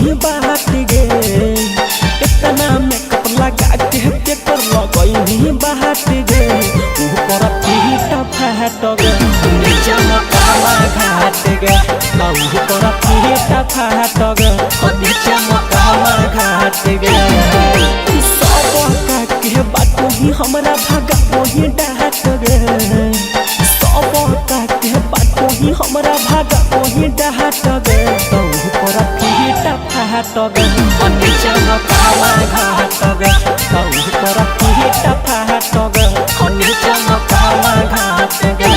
लगई बाट गे इतना मेकअप लगा के कर लगई बाट गे ऊपर पीटा फाट गे नीचे मकावा घाट गे ऊपर पीटा फाट गे नीचे मकावा घाट गे सब का के बात ही हमरा भागा वही डाट गे सब का के बात ही हमरा भागा वही डाट गे ऊपर पीटा फाट गे नीचे मकावा घाट गे ऊपर पीटा फाट गे नीचे मकावा घाट गे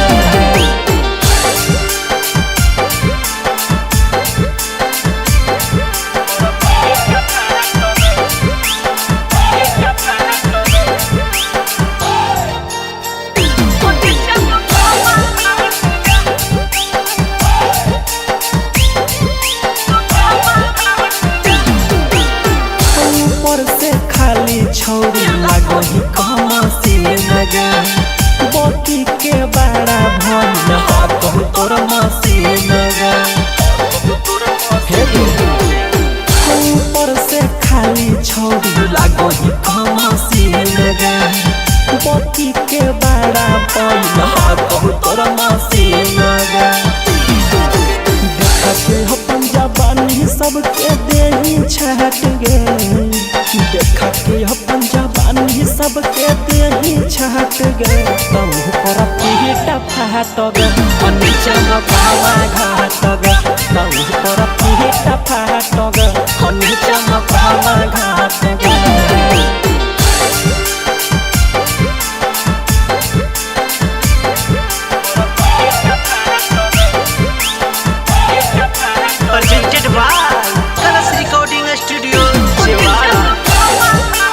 खाली छौरी लागही कमसी लगे बकी के बड़ा भन कहू तोर मसीन ऊपर से खाली छौरी लागही कमसी लगे बकी के बड़ा भन कहू तोर मसीन देखा के हो पंजाबानी सबके देही छहट गे देखा के पंजाबानी सबके देही छहट गे ऊपर पीटा फाट गे नीचे मकावा घाट गे ऊपर पीटा फाट गे नीचे मकावा घाट गे presented by Colors Recording Studio, Jiwara.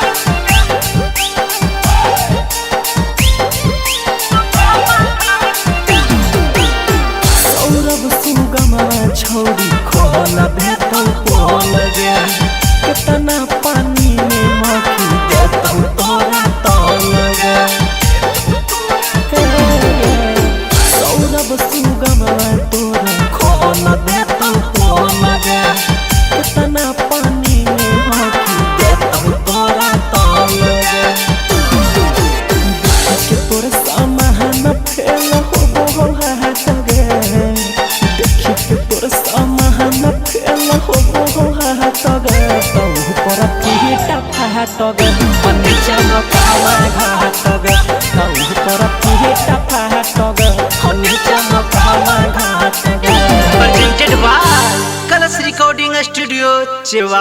Saurabh सुगमा छौरी खोला भेटौ पोल गे कितना पानी में मखी देतौ तोरा तौल गे सौरभ सुगमा तोरा खोला भेटौ पोल गे कितना पानी में मखी देतौ तोरा तौल गे देख के तोर सामान फेल हो हाथ गे देख के तोर सामान फेल हो हाथ गे ऊपर पीटा फाट गे नीचे मकावा घाट गे ऊपर पीटा फाट गे नीचे मकावा घाट गे Presented by Colors Recording Studio, Jiwara.